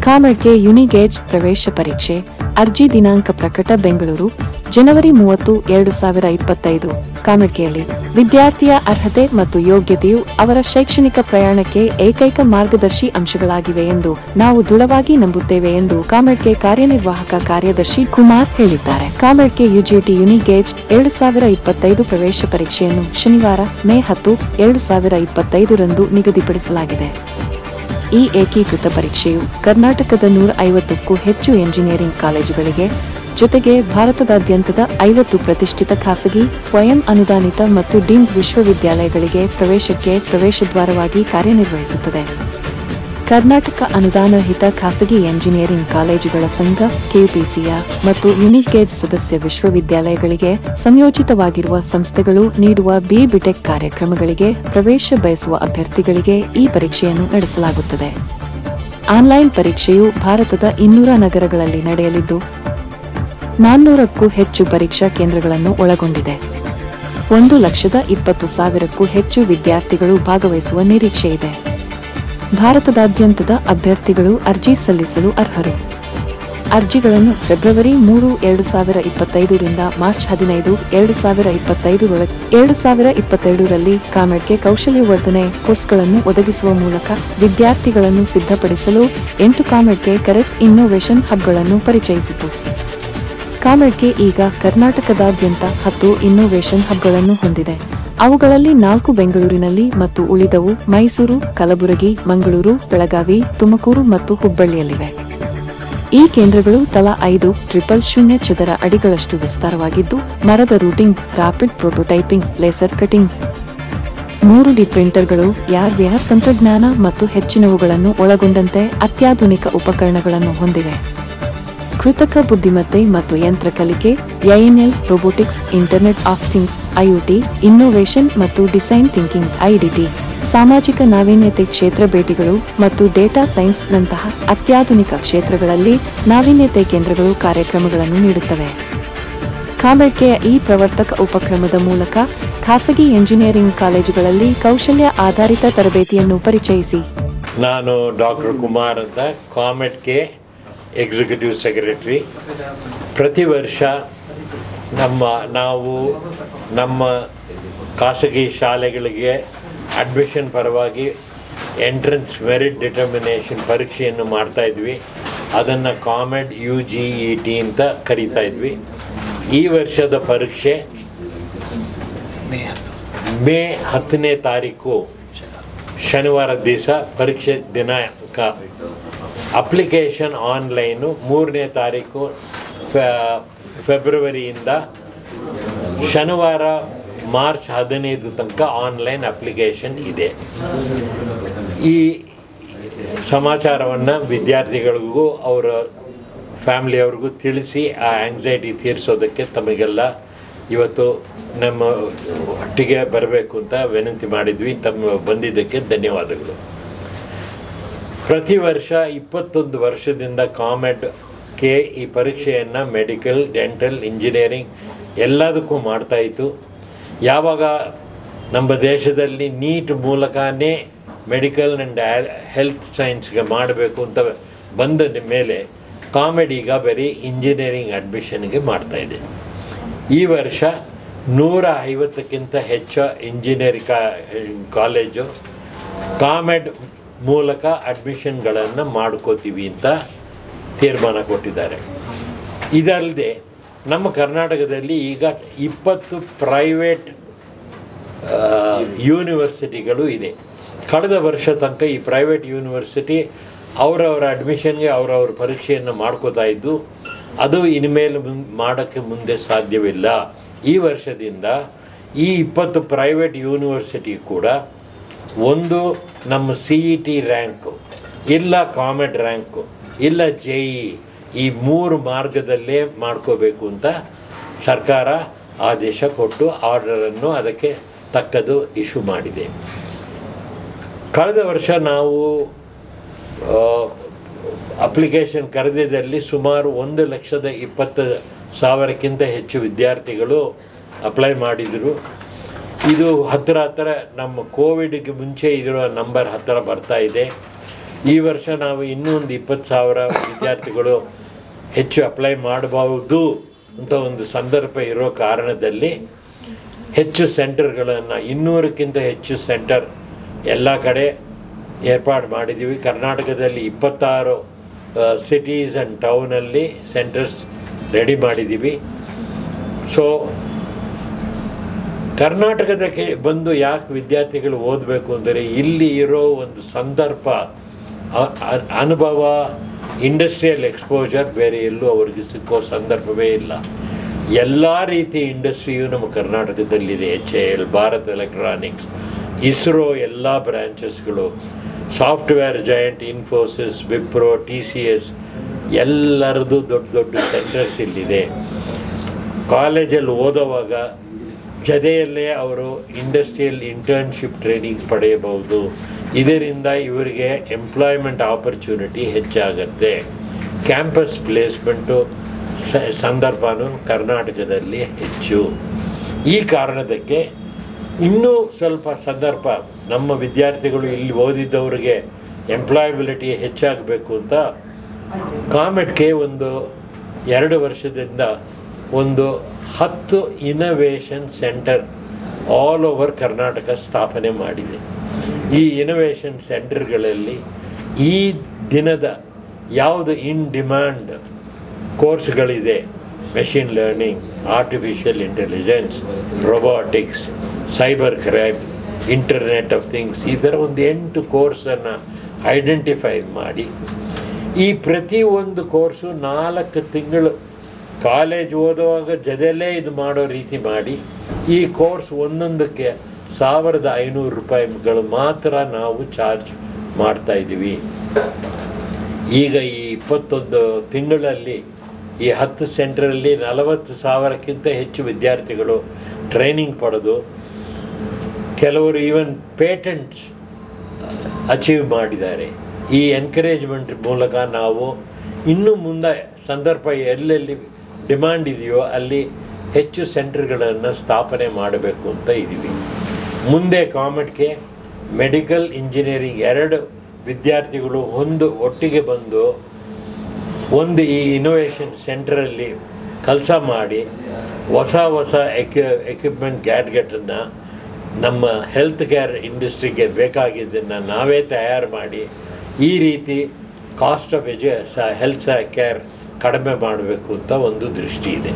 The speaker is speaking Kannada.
ಕಾಮೆಡ್ಗೆ ಯುನಿಗೇಜ್ ಪ್ರವೇಶ ಪರೀಕ್ಷೆ ಅರ್ಜಿ ದಿನಾಂಕ ಪ್ರಕಟ ಬೆಂಗಳೂರು ಜನವರಿ 30, 2025 ಕಾಮೆಡ್ಗೆಯಲ್ಲಿ ವಿದ್ಯಾರ್ಥಿಯ ಅರ್ಹತೆ ಮತ್ತು ಯೋಗ್ಯತೆಯು ಅವರ ಶೈಕ್ಷಣಿಕ ಪ್ರಯಾಣಕ್ಕೆ ಏಕೈಕ ಮಾರ್ಗದರ್ಶಿ ಅಂಶಗಳಾಗಿವೆ ಎಂದು ನಾವು ದೃಢವಾಗಿ ನಂಬುತ್ತೇವೆ ಎಂದು ಕಾಮೆಡ್ಗೆ ಕಾರ್ಯನಿರ್ವಾಹಕ ಕಾರ್ಯದರ್ಶಿ ಕುಮಾರ್ ಹೇಳಿದ್ದಾರೆ. ಕಾಮೆಡ್ಗೆ ಯುಜಿಟಿ ಯುನಿಗೇಜ್ 2025 ಪ್ರವೇಶ ಪರೀಕ್ಷೆಯನ್ನು ಶನಿವಾರ ಮೇ 10, 2025 ರಂದು ನಿಗದಿಪಡಿಸಲಾಗಿದೆ. ಈ ಏಕೀಕೃತ ಪರೀಕ್ಷೆಯು ಕರ್ನಾಟಕದ 150ಕ್ಕೂ ಹೆಚ್ಚು ಎಂಜಿನಿಯರಿಂಗ್ ಕಾಲೇಜುಗಳಿಗೆ ಜೊತೆಗೆ ಭಾರತದಾದ್ಯಂತದ 50 ಪ್ರತಿಷ್ಠಿತ ಖಾಸಗಿ ಸ್ವಯಂ ಅನುದಾನಿತ ಮತ್ತು ಡೀಮ್ಡ್ ವಿಶ್ವವಿದ್ಯಾಲಯಗಳಿಗೆ ಪ್ರವೇಶಕ್ಕೆ ಪ್ರವೇಶದ್ವಾರವಾಗಿ ಕಾರ್ಯನಿರ್ವಹಿಸುತ್ತದೆ. ಕರ್ನಾಟಕ ಅನುದಾನರಹಿತ ಖಾಸಗಿ ಎಂಜಿನಿಯರಿಂಗ್ ಕಾಲೇಜುಗಳ ಸಂಘ ಕೆಯುಪಿಸಿಯ ಮತ್ತು ಯುನಿಗೇಜ್ ಸದಸ್ಯ ವಿಶ್ವವಿದ್ಯಾಲಯಗಳಿಗೆ ಸಂಯೋಜಿತವಾಗಿರುವ ಸಂಸ್ಥೆಗಳು ನೀಡುವ ಬಿಟೆಕ್ ಕಾರ್ಯಕ್ರಮಗಳಿಗೆ ಪ್ರವೇಶ ಬಯಸುವ ಅಭ್ಯರ್ಥಿಗಳಿಗೆ ಈ ಪರೀಕ್ಷೆಯನ್ನು ನಡೆಸಲಾಗುತ್ತದೆ. ಆನ್ಲೈನ್ ಪರೀಕ್ಷೆಯು ಭಾರತದ 200 ನಗರಗಳಲ್ಲಿ ನಡೆಯಲಿದ್ದು 400ಕ್ಕೂ ಹೆಚ್ಚು ಪರೀಕ್ಷಾ ಕೇಂದ್ರಗಳನ್ನು ಒಳಗೊಂಡಿದೆ. 1,20,000ಕ್ಕೂ ಹೆಚ್ಚು ವಿದ್ಯಾರ್ಥಿಗಳು ಭಾಗವಹಿಸುವ ನಿರೀಕ್ಷೆ ಇದೆ. ಭಾರತದಾದ್ಯಂತದ ಅಭ್ಯರ್ಥಿಗಳು ಅರ್ಜಿ ಸಲ್ಲಿಸಲು ಅರ್ಹರು. ಅರ್ಜಿಗಳನ್ನು ಫೆಬ್ರವರಿ 3, 2025 ರಿಂದ ಮಾರ್ಚ್ 15, 2022 ರಲ್ಲಿ ಕಾಮೆಡ್ಗೆ ಕೌಶಲ್ಯವರ್ಧನೆ ಕೋರ್ಸ್ಗಳನ್ನು ಒದಗಿಸುವ ಮೂಲಕ ವಿದ್ಯಾರ್ಥಿಗಳನ್ನು ಸಿದ್ಧಪಡಿಸಲು 8 ಕಾಮೆಡ್ಗೆ ಕರೆಸ್ ಇನ್ನೋವೇಷನ್ ಹಬ್ಗಳನ್ನು ಪರಿಚಯಿಸಿತು. ಕಾಮೆಡ್ಗೆ ಈಗ ಕರ್ನಾಟಕದಾದ್ಯಂತ 10 ಇನ್ನೋವೇಷನ್ ಹಬ್ಗಳನ್ನು ಹೊಂದಿದೆ. ಅವುಗಳಲ್ಲಿ 4 ಬೆಂಗಳೂರಿನಲ್ಲಿ ಮತ್ತು ಉಳಿದವು ಮೈಸೂರು, ಕಲಬುರಗಿ, ಮಂಗಳೂರು, ಬೆಳಗಾವಿ, ತುಮಕೂರು ಮತ್ತು ಹುಬ್ಬಳ್ಳಿಯಲ್ಲಿವೆ. ಈ ಕೇಂದ್ರಗಳು ತಲಾ 5,000 ಚದರ ಅಡಿಗಳಷ್ಟು ವಿಸ್ತಾರವಾಗಿದ್ದು, ಮರದ routing, rapid prototyping, laser cutting, 3D ಪ್ರಿಂಟರ್ಗಳು, AR/VR ತಂತ್ರಜ್ಞಾನ ಮತ್ತು ಹೆಚ್ಚಿನವುಗಳನ್ನು ಒಳಗೊಂಡಂತೆ ಅತ್ಯಾಧುನಿಕ ಉಪಕರಣಗಳನ್ನು ಹೊಂದಿವೆ. ಕೃತಕ ಬುದ್ಧಿಮತ್ತೆ ಮತ್ತು ಯಂತ್ರ ಕಲಿಕೆ, ANL, robotics, internet of things, IoT, innovation ಮತ್ತು ಡಿಸೈನ್ ಥಿಂಕಿಂಗ್, IDT, ಸಾಮಾಜಿಕ ನಾವೀನ್ಯತೆ ಕ್ಷೇತ್ರ ಭೇಟಿಗಳು ಮತ್ತು ಡೇಟಾ ಸೈನ್ಸ್ ನಂತಹ ಅತ್ಯಾಧುನಿಕ ಕ್ಷೇತ್ರಗಳಲ್ಲಿ ನಾವೀನ್ಯತೆ ಕೇಂದ್ರಗಳು ಕಾರ್ಯಕ್ರಮಗಳನ್ನು ನೀಡುತ್ತವೆ. ಕಾಮೆಡ್ಗೆಯ ಈ ಪ್ರವರ್ತಕ ಉಪಕ್ರಮದ ಮೂಲಕ ಖಾಸಗಿ ಎಂಜಿನಿಯರಿಂಗ್ ಕಾಲೇಜುಗಳಲ್ಲಿ ಕೌಶಲ್ಯ ಆಧಾರಿತ ತರಬೇತಿಯನ್ನು ಪರಿಚಯಿಸಿ. ನಾನು ಡಾಕ್ಟರ್ ಕುಮಾರ್ ಅಂತ, ಕಾಮೆಡ್ಗೆ ಎಕ್ಸಿಕ್ಯೂಟಿವ್ ಸೆಕ್ರೆಟರಿ. ಪ್ರತಿ ವರ್ಷ ನಾವು ನಮ್ಮ ಖಾಸಗಿ ಶಾಲೆಗಳಿಗೆ ಅಡ್ಮಿಷನ್ ಪರವಾಗಿ ಎಂಟ್ರೆನ್ಸ್ ಮೆರಿಟ್ ಡಿಟರ್ಮಿನೇಷನ್ ಪರೀಕ್ಷೆಯನ್ನು ಮಾಡ್ತಾಯಿದ್ವಿ. ಅದನ್ನು ಕಾಮೆಡ್ UGET ಅಂತ ಕರೀತಾ ಇದ್ವಿ. ಈ ವರ್ಷದ ಪರೀಕ್ಷೆ ಮೇ 10ನೇ ತಾರೀಕು ಶನಿವಾರ ದಿವಸ ಪರೀಕ್ಷೆ ದಿನಾಂಕ. ಅಪ್ಲಿಕೇಶನ್ ಆನ್ಲೈನು 3ನೇ ತಾರೀಕು ಫೆಬ್ರವರಿಯಿಂದ ಶನಿವಾರ ಮಾರ್ಚ್ 15 ತನಕ ಆನ್ಲೈನ್ ಅಪ್ಲಿಕೇಶನ್ ಇದೆ. ಈ ಸಮಾಚಾರವನ್ನು ವಿದ್ಯಾರ್ಥಿಗಳಿಗೂ ಅವರ ಫ್ಯಾಮಿಲಿಯವ್ರಿಗೂ ತಿಳಿಸಿ ಆ ಆಂಗ್ಸೈಟಿ ತೀರಿಸೋದಕ್ಕೆ ತಮಗೆಲ್ಲ ಇವತ್ತು ನಮ್ಮ ಒಟ್ಟಿಗೆ ಬರಬೇಕು ಅಂತ ವಿನಂತಿ ಮಾಡಿದ್ವಿ. ತಮ್ಮ ಬಂದಿದ್ದಕ್ಕೆ ಧನ್ಯವಾದಗಳು. ಪ್ರತಿ ವರ್ಷ 21 ವರ್ಷದಿಂದ ಕಾಮೆಡ್ಗೆ ಈ ಪರೀಕ್ಷೆಯನ್ನು ಮೆಡಿಕಲ್, ಡೆಂಟಲ್, ಇಂಜಿನಿಯರಿಂಗ್ ಎಲ್ಲದಕ್ಕೂ ಮಾಡ್ತಾಯಿತ್ತು. ಯಾವಾಗ ನಮ್ಮ ದೇಶದಲ್ಲಿ ನೀಟ್ ಮೂಲಕನೇ ಮೆಡಿಕಲ್ ಆ್ಯಂಡ್ ಹೆಲ್ತ್ ಸೈನ್ಸ್ಗೆ ಮಾಡಬೇಕು ಅಂತ ಬಂದ ಮೇಲೆ ಕಾಮೆಡ್ ಈಗ ಬರೀ ಇಂಜಿನಿಯರಿಂಗ್ ಅಡ್ಮಿಷನ್ಗೆ ಮಾಡ್ತಾಯಿದೆ. ಈ ವರ್ಷ 150ಕ್ಕಿಂತ ಹೆಚ್ಚು ಇಂಜಿನಿಯರಿಂಗ್ ಕಾಲೇಜು ಕಾಮೆಡ್ ಮೂಲಕ ಅಡ್ಮಿಷನ್ಗಳನ್ನು ಮಾಡ್ಕೋತೀವಿ ಅಂತ ತೀರ್ಮಾನ ಕೊಟ್ಟಿದ್ದಾರೆ. ಇದಲ್ಲದೆ ನಮ್ಮ ಕರ್ನಾಟಕದಲ್ಲಿ ಈಗ 20 ಪ್ರೈವೇಟ್ ಯೂನಿವರ್ಸಿಟಿಗಳು ಇದೆ. ಕಳೆದ ವರ್ಷ ತನಕ ಈ ಪ್ರೈವೇಟ್ ಯೂನಿವರ್ಸಿಟಿ ಅವರವರ ಅಡ್ಮಿಷನ್ಗೆ ಅವರವ್ರ ಪರೀಕ್ಷೆಯನ್ನು ಮಾಡ್ಕೋತಾ ಇದ್ದು, ಅದು ಇನ್ಮೇಲೆ ಮಾಡೋಕ್ಕೆ ಮುಂದೆ ಸಾಧ್ಯವಿಲ್ಲ. ಈ ವರ್ಷದಿಂದ ಈ 20 ಪ್ರೈವೇಟ್ ಯೂನಿವರ್ಸಿಟಿ ಕೂಡ ಒಂದು ನಮ್ಮ CET ರ್ಯಾಂಕು, ಇಲ್ಲ ಕಾಮೆಡ್ ರ್ಯಾಂಕು, ಇಲ್ಲ JEE, ಈ 3 ಮಾರ್ಗದಲ್ಲೇ ಮಾಡ್ಕೋಬೇಕು ಅಂತ ಸರ್ಕಾರ ಆದೇಶ ಕೊಟ್ಟು ಆರ್ಡರನ್ನು ಅದಕ್ಕೆ ತಕ್ಕದು ಇಶ್ಯೂ ಮಾಡಿದೆ. ಕಳೆದ ವರ್ಷ ನಾವು ಅಪ್ಲಿಕೇಶನ್ ಕರೆದಿದ್ದಲ್ಲಿ ಸುಮಾರು 1,20,000ಕ್ಕಿಂತ ಹೆಚ್ಚು ವಿದ್ಯಾರ್ಥಿಗಳು ಅಪ್ಲೈ ಮಾಡಿದರು. ಇದು ಹತ್ತಿರ ನಮ್ಮ ಕೋವಿಡ್ಗೆ ಮುಂಚೆ ಇರೋ ನಂಬರ್ ಹತ್ತಿರ ಬರ್ತಾ ಇದೆ. ಈ ವರ್ಷ ನಾವು ಇನ್ನೂ ಒಂದು 20,000 ವಿದ್ಯಾರ್ಥಿಗಳು ಹೆಚ್ಚು ಅಪ್ಲೈ ಮಾಡಬಹುದು ಅಂತ ಒಂದು ಸಂದರ್ಭ ಇರೋ ಕಾರಣದಲ್ಲಿ ಹೆಚ್ಚು ಸೆಂಟರ್ಗಳನ್ನು 200ಕ್ಕಿಂತ ಹೆಚ್ಚು ಸೆಂಟರ್ ಎಲ್ಲ ಕಡೆ ಏರ್ಪಾಡು ಮಾಡಿದ್ದೀವಿ. ಕರ್ನಾಟಕದಲ್ಲಿ 26 ಸಿಟೀಸ್ ಆ್ಯಂಡ್ ಟೌನಲ್ಲಿ ಸೆಂಟರ್ಸ್ ರೆಡಿ ಮಾಡಿದ್ದೀವಿ. ಸೊ ಕರ್ನಾಟಕದಕ್ಕೆ ಬಂದು ಯಾಕೆ ವಿದ್ಯಾರ್ಥಿಗಳು ಓದಬೇಕು ಅಂದರೆ ಇಲ್ಲಿ ಇರೋ ಒಂದು ಸಂದರ್ಭ, ಅನುಭವ, ಇಂಡಸ್ಟ್ರಿಯಲ್ ಎಕ್ಸ್ಪೋಜರ್ ಬೇರೆ ಎಲ್ಲೂ ಅವ್ರಿಗೆ ಸಿಕ್ಕೋ ಸಂದರ್ಭವೇ ಇಲ್ಲ. ಎಲ್ಲ ರೀತಿ ಇಂಡಸ್ಟ್ರಿಯು ನಮ್ಮ ಕರ್ನಾಟಕದಲ್ಲಿದೆ. HAL, ಭಾರತ್ ಎಲೆಕ್ಟ್ರಾನಿಕ್ಸ್, ಇಸ್ರೋ ಎಲ್ಲ ಬ್ರ್ಯಾಂಚಸ್ಗಳು, software giant Infosys, Wipro, TCS ಎಲ್ಲರದ್ದು ದೊಡ್ಡ ದೊಡ್ಡ ಸೆಂಟರ್ಸ್ ಇಲ್ಲಿದೆ. ಕಾಲೇಜಲ್ಲಿ ಓದೋವಾಗ ಜೊತೆಯಲ್ಲೇ ಅವರು ಇಂಡಸ್ಟ್ರಿಯಲ್ ಇಂಟರ್ನ್ಶಿಪ್ ಟ್ರೈನಿಂಗ್ ಪಡೆಯಬಹುದು. ಇದರಿಂದ ಇವರಿಗೆ ಎಂಪ್ಲಾಯ್ಮೆಂಟ್ ಆಪರ್ಚುನಿಟಿ ಹೆಚ್ಚಾಗತ್ತೆ. ಕ್ಯಾಂಪಸ್ ಪ್ಲೇಸ್ಮೆಂಟು ಸಂದರ್ಭನೂ ಕರ್ನಾಟಕದಲ್ಲಿ ಹೆಚ್ಚು. ಈ ಕಾರಣದಕ್ಕೆ ಇನ್ನೂ ಸ್ವಲ್ಪ ಸಂದರ್ಭ ನಮ್ಮ ವಿದ್ಯಾರ್ಥಿಗಳು ಇಲ್ಲಿ ಓದಿದ್ದವರಿಗೆ ಎಂಪ್ಲಾಯಬಿಲಿಟಿ ಹೆಚ್ಚಾಗಬೇಕು ಅಂತ ಕಾಮೆಡ್ಗೆ ಒಂದು 2 ವರ್ಷದಿಂದ ಒಂದು 10 innovation centre all over Karnataka ಸ್ಥಾಪನೆ ಮಾಡಿದೆ. ಈ ಇನೋವೇಷನ್ ಸೆಂಟರ್ಗಳಲ್ಲಿ ಈ ದಿನದ ಯಾವುದು ಇನ್ ಡಿಮ್ಯಾಂಡ್ ಕೋರ್ಸ್ಗಳಿದೆ, machine learning, artificial intelligence, robotics, cyber crime, internet of things, ಈ ಥರ ಒಂದು 8 ಕೋರ್ಸನ್ನು ಐಡೆಂಟಿಫೈ ಮಾಡಿ ಈ ಪ್ರತಿಯೊಂದು ಕೋರ್ಸು 4 ತಿಂಗಳು ಕಾಲೇಜ್ ಓದುವಾಗ ಜೊತೆಯಲ್ಲೇ ಇದು ಮಾಡೋ ರೀತಿ ಮಾಡಿ ಈ ಕೋರ್ಸ್ ಒಂದೊಂದಕ್ಕೆ ₹1,500 ಮಾತ್ರ ನಾವು ಚಾರ್ಜ್ ಮಾಡ್ತಾಯಿದ್ದೀವಿ. ಈಗ ಈ 21 ತಿಂಗಳಲ್ಲಿ ಈ 10 ಸೆಂಟ್ರಲ್ಲಿ 40,000ಕ್ಕಿಂತ ಹೆಚ್ಚು ವಿದ್ಯಾರ್ಥಿಗಳು ಟ್ರೈನಿಂಗ್ ಪಡೆದು ಕೆಲವರು ಈವನ್ ಪೇಟೆಂಟ್ಸ್ ಅಚೀವ್ ಮಾಡಿದ್ದಾರೆ. ಈ ಎನ್ಕರೇಜ್ಮೆಂಟ್ ಮೂಲಕ ನಾವು ಇನ್ನು ಮುಂದೆ ಸಂದರ್ಭ ಎಲ್ಲೆಲ್ಲಿ ಡಿಮ್ಯಾಂಡ್ ಇದೆಯೋ ಅಲ್ಲಿ ಹೆಚ್ಚು ಸೆಂಟರ್ಗಳನ್ನು ಸ್ಥಾಪನೆ ಮಾಡಬೇಕು ಅಂತ ಇದ್ದೀವಿ. ಮುಂದೆ ಕಾಮೆಡ್ಗೆ ಮೆಡಿಕಲ್ ಇಂಜಿನಿಯರಿಂಗ್ 2 ವಿದ್ಯಾರ್ಥಿಗಳು ಒಟ್ಟಿಗೆ ಬಂದು ಒಂದು ಈ ಇನೋವೇಷನ್ ಸೆಂಟರಲ್ಲಿ ಕೆಲಸ ಮಾಡಿ ಹೊಸ ಎಕ್ವಿಪ್ಮೆಂಟ್ ಗ್ಯಾಡ್ಗೆಟನ್ನು ನಮ್ಮ ಹೆಲ್ತ್ ಕೇರ್ ಇಂಡಸ್ಟ್ರಿಗೆ ಬೇಕಾಗಿದ್ದನ್ನು ನಾವೇ ತಯಾರು ಮಾಡಿ ಈ ರೀತಿ ಕಾಸ್ಟ್ ಆಫ್ ಹೆಲ್ತ್ ಕೇರ್ ಕಡಿಮೆ ಮಾಡಬೇಕು ಅಂತ ಒಂದು ದೃಷ್ಟಿ ಇದೆ.